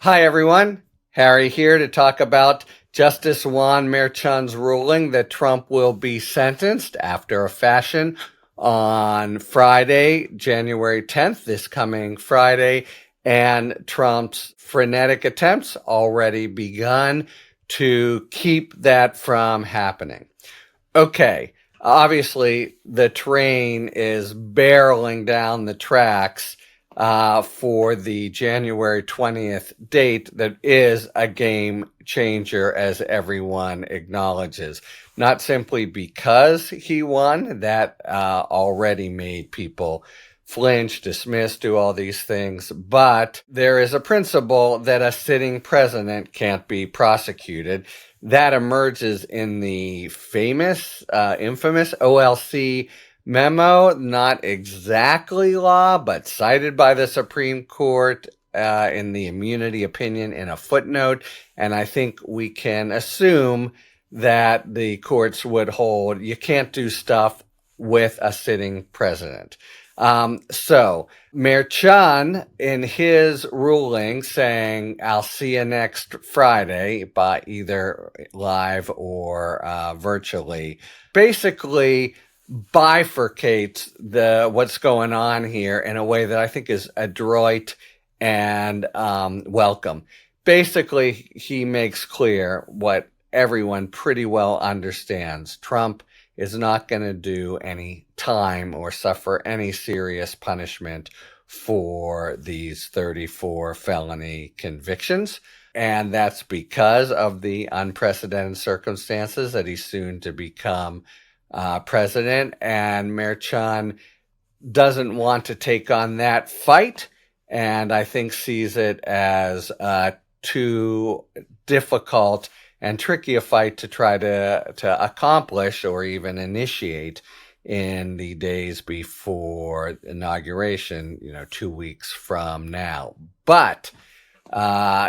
Hi, everyone. Harry here to talk about Justice Juan Merchan's ruling that Trump will be sentenced after a fashion on Friday, January 10th, this coming Friday, and Trump's frenetic attempts already begun to keep that from happening. Okay, obviously the train is barreling down the tracks for the January 20th date that is a game changer, as everyone acknowledges. Not simply because he won, that already made people flinch, dismiss, do all these things, but there is a principle that a sitting president can't be prosecuted. That emerges in the infamous OLC memo, not exactly law, but cited by the Supreme Court in the immunity opinion in a footnote. And I think we can assume that the courts would hold you can't do stuff with a sitting president. So Merchan, in his ruling, saying, I'll see you next Friday, by either live or virtually, basically bifurcates what's going on here in a way that I think is adroit and welcome. Basically, he makes clear what everyone pretty well understands. Trump is not going to do any time or suffer any serious punishment for these 34 felony convictions. And that's because of the unprecedented circumstances that he's soon to become president. And Merchan doesn't want to take on that fight, and I think sees it as too difficult and tricky a fight to try to accomplish or even initiate in the days before inauguration, 2 weeks from now. But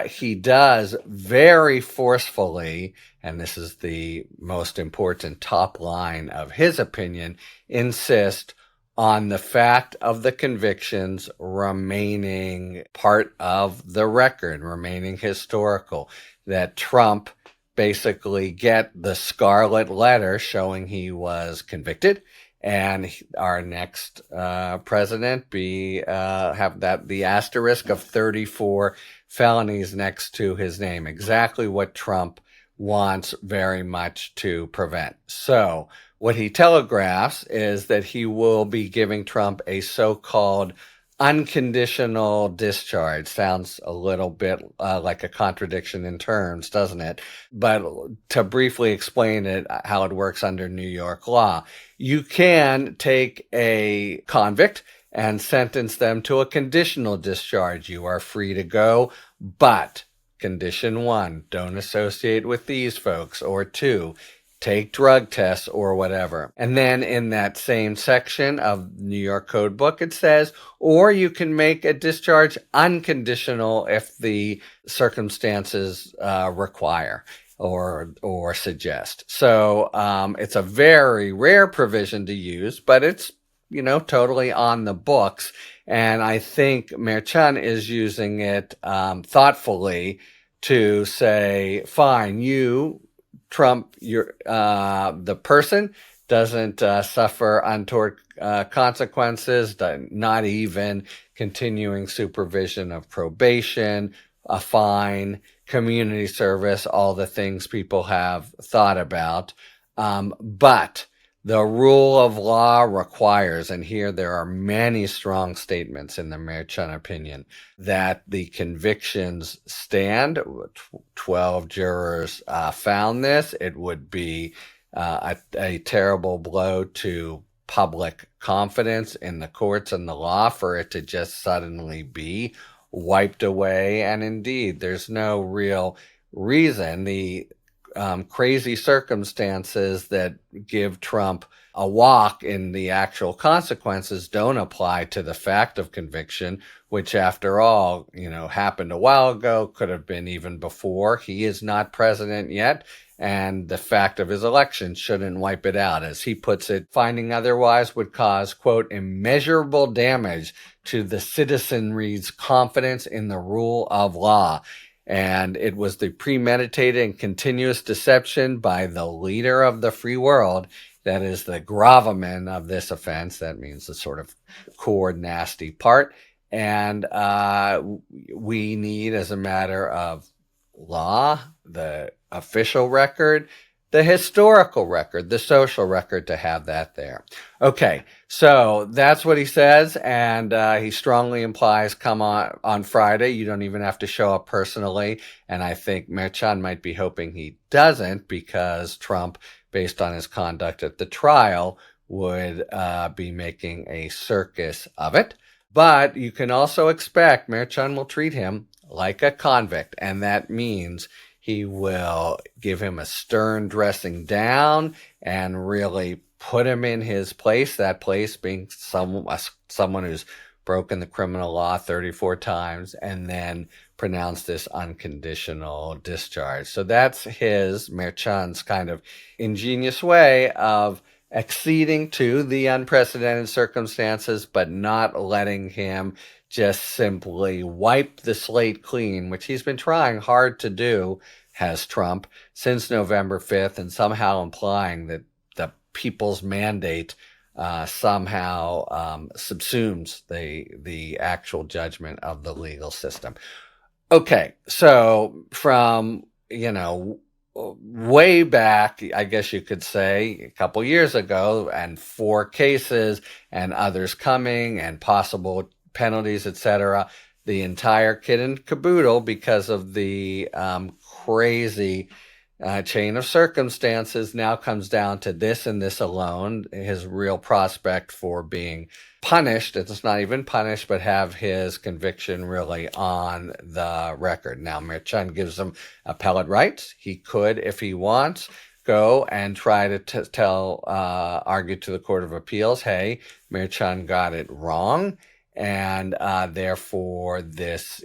he does very forcefully, and this is the most important top line of his opinion, insist on the fact of the convictions remaining part of the record, remaining historical, that Trump basically get the scarlet letter showing he was convicted, and our next president have the asterisk of 34 felonies next to his name. Exactly what Trump wants very much to prevent. So what he telegraphs is that he will be giving Trump a so-called unconditional discharge. Sounds a little bit like a contradiction in terms, doesn't it? But to briefly explain it, how it works under New York law, you can take a convict and sentence them to a conditional discharge. You are free to go, but condition 1, don't associate with these folks, or 2, take drug tests or whatever. And then in that same section of New York Code Book, it says, or you can make a discharge unconditional if the circumstances require or suggest. So it's a very rare provision to use, but it's totally on the books. And I think Merchan is using it thoughtfully to say, fine, you, Trump, you're, the person doesn't suffer untoward consequences, not even continuing supervision of probation, a fine, community service, all the things people have thought about. But the rule of law requires, and here there are many strong statements in the Merchan opinion, that the convictions stand. 12 jurors found this. It would be a terrible blow to public confidence in the courts and the law for it to just suddenly be wiped away. And indeed, there's no real reason. The crazy circumstances that give Trump a walk in the actual consequences don't apply to the fact of conviction, which after all, happened a while ago, could have been even before. He is not president yet, and the fact of his election shouldn't wipe it out. As he puts it, finding otherwise would cause, quote, immeasurable damage to the citizenry's confidence in the rule of law. And it was the premeditated and continuous deception by the leader of the free world that is the gravamen of this offense. That means the sort of core nasty part. And we need, as a matter of law, the official record, the historical record, the social record, to have that there. Okay, so that's what he says, and he strongly implies come on Friday. You don't even have to show up personally, and I think Merchan might be hoping he doesn't, because Trump, based on his conduct at the trial, would be making a circus of it. But you can also expect Merchan will treat him like a convict, and that means he will give him a stern dressing down and really put him in his place, that place being someone who's broken the criminal law 34 times, and then pronounce this unconditional discharge. So that's Merchan's kind of ingenious way of acceding to the unprecedented circumstances, but not letting him just simply wipe the slate clean, which he's been trying hard to do, has Trump, since November 5th, and somehow implying that the people's mandate somehow subsumes the actual judgment of the legal system. Okay, so from, way back, I guess you could say, a couple years ago, and 4 cases and others coming and possible penalties, etc., the entire kit and caboodle, because of the crazy chain of circumstances, now comes down to this and this alone: his real prospect for being punished. It's not even punished, but have his conviction really on the record. Now, Merchan gives him appellate rights. He could, if he wants, go and try to argue to the Court of Appeals, hey, Merchan got it wrong, and therefore this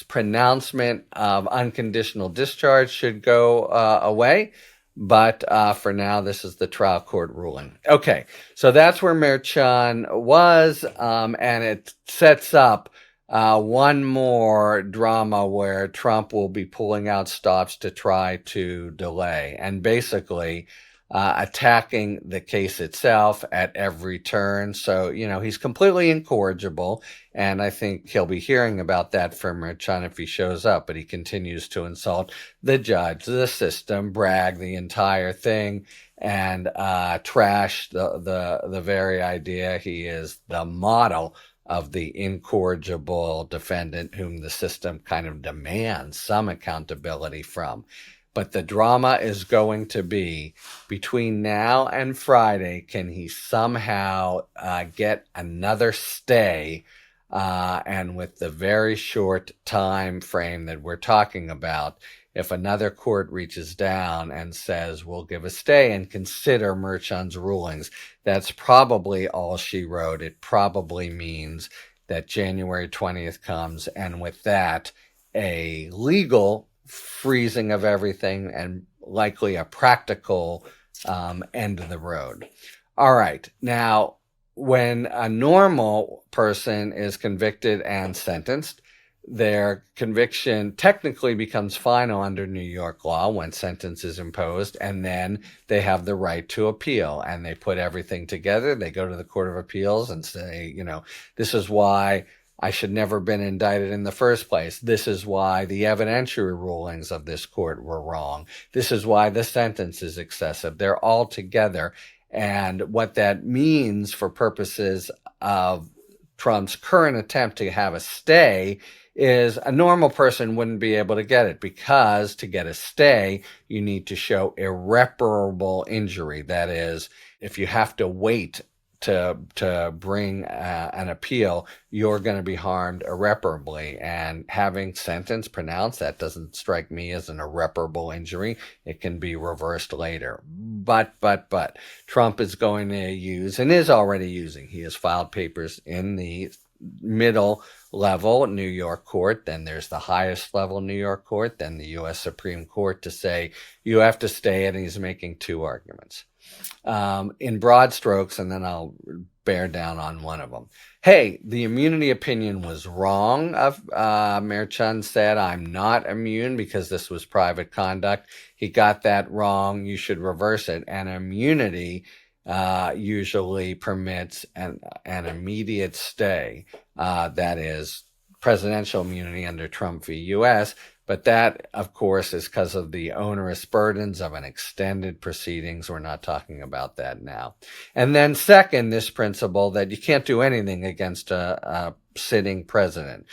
pronouncement of unconditional discharge should go away. But for now, this is the trial court ruling. Okay, so that's where Merchan was, and it sets up one more drama where Trump will be pulling out stops to try to delay, and basically attacking the case itself at every turn. So, he's completely incorrigible, and I think he'll be hearing about that from Merchan if he shows up, but he continues to insult the judge, the system, brag the entire thing, and trash the very idea he is the model of the incorrigible defendant whom the system kind of demands some accountability from. But the drama is going to be, between now and Friday, can he somehow get another stay? And with the very short time frame that we're talking about, if another court reaches down and says, we'll give a stay and consider Merchan's rulings, that's probably all she wrote. It probably means that January 20th comes, and with that, a legal freezing of everything and likely a practical end of the road. All right. Now, when a normal person is convicted and sentenced, their conviction technically becomes final under New York law when sentence is imposed, and then they have the right to appeal, and they put everything together. They go to the Court of Appeals and say, this is why I should never have been indicted in the first place. This is why the evidentiary rulings of this court were wrong. This is why the sentence is excessive. They're all together. And what that means for purposes of Trump's current attempt to have a stay is a normal person wouldn't be able to get it, because to get a stay, you need to show irreparable injury. That is, if you have to wait to bring an appeal, you're going to be harmed irreparably. And having sentence pronounced, that doesn't strike me as an irreparable injury. It can be reversed later. But Trump is going to use, and is already using, he has filed papers in the middle level New York court, then there's the highest level New York court, then the U.S. Supreme Court, to say you have to stay, and he's making 2 arguments. In broad strokes, and then I'll bear down on one of them. Hey, the immunity opinion was wrong. Mayor Chun said, I'm not immune because this was private conduct. He got that wrong. You should reverse it. And immunity usually permits an immediate stay. That is presidential immunity under Trump v. U.S., but that, of course, is because of the onerous burdens of an extended proceedings. We're not talking about that now. And then second, this principle that you can't do anything against a sitting president.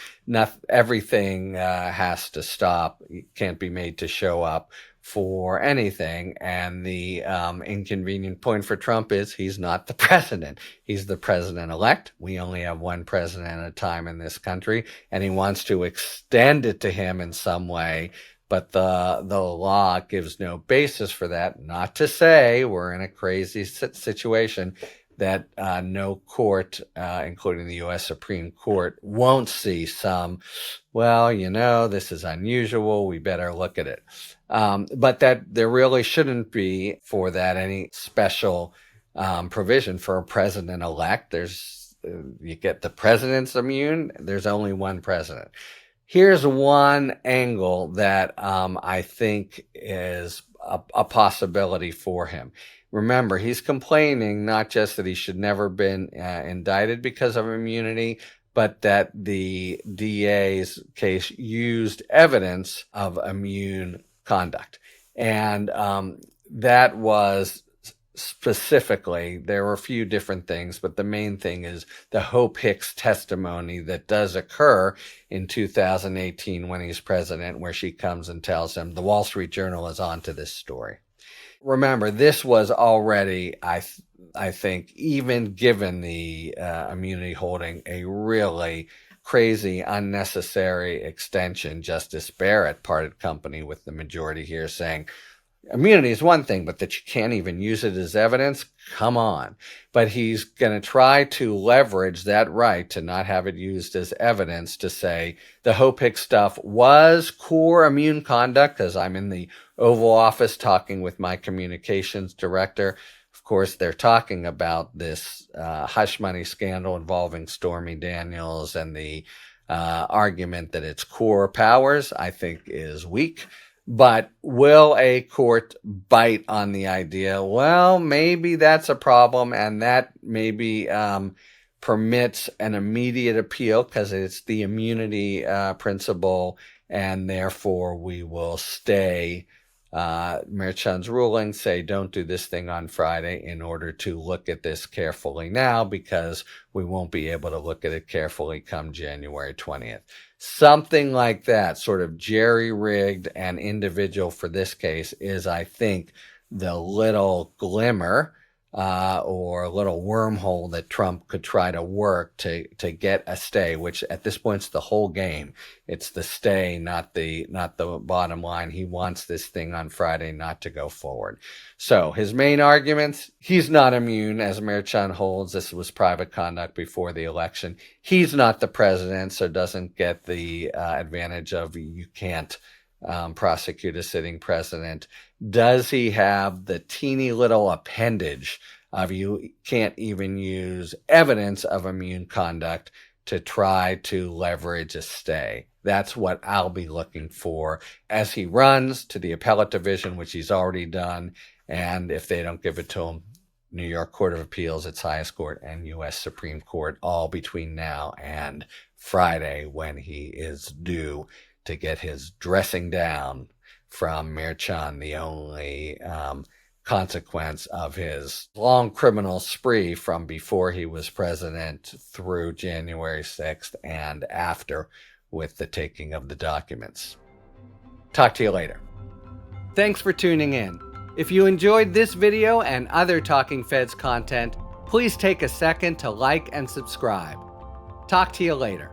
Everything has to stop. You can't be made to show up for anything. And the inconvenient point for Trump is he's not the president. He's the president-elect. We only have one president at a time in this country, and he wants to extend it to him in some way. But the law gives no basis for that. Not to say we're in a crazy situation that no court, including the U.S. Supreme Court, won't see some, well, this is unusual, we better look at it. But that there really shouldn't be for that any special provision for a president-elect. You get the president's immune, there's only one president. Here's one angle that I think is a possibility for him. Remember, he's complaining not just that he should never been indicted because of immunity, but that the DA's case used evidence of immune conduct. And that was specifically, there were a few different things, but the main thing is the Hope Hicks testimony that does occur in 2018 when he's president, where she comes and tells him the Wall Street Journal is onto this story. Remember, this was already, I think, even given the immunity holding, a really crazy, unnecessary extension. Justice Barrett parted company with the majority here, saying immunity is one thing, but that you can't even use it as evidence? Come on. But he's going to try to leverage that right to not have it used as evidence to say the Hope Hicks stuff was core immune conduct, because I'm in the Oval Office talking with my communications director. Of course, they're talking about this hush money scandal involving Stormy Daniels, and the argument that it's core powers, I think, is weak. But will a court bite on the idea? Well, maybe that's a problem, and that maybe permits an immediate appeal because it's the immunity principle, and therefore we will stay Mayor Chun's ruling, say don't do this thing on Friday in order to look at this carefully now, because we won't be able to look at it carefully come January 20th. Something like that, sort of jerry-rigged and individual for this case, is, I think, the little glimmer or a little wormhole that Trump could try to work to get a stay, which at this point is the whole game. It's the stay, not the bottom line. He wants this thing on Friday not to go forward. So his main arguments: he's not immune, as Mayor Chun holds. This was private conduct before the election. He's not the president, so doesn't get the advantage of you can't prosecute a sitting president. Does he have the teeny little appendage of you can't even use evidence of immune conduct to try to leverage a stay? That's what I'll be looking for as he runs to the appellate division, which he's already done. And if they don't give it to him, New York Court of Appeals, its highest court, and U.S. Supreme Court, all between now and Friday, when he is due to get his dressing down from Mayor Chun, the only consequence of his long criminal spree from before he was president through January 6th and after, with the taking of the documents. Talk to you later. Thanks for tuning in. If you enjoyed this video and other Talking Feds content, please take a second to like and subscribe. Talk to you later.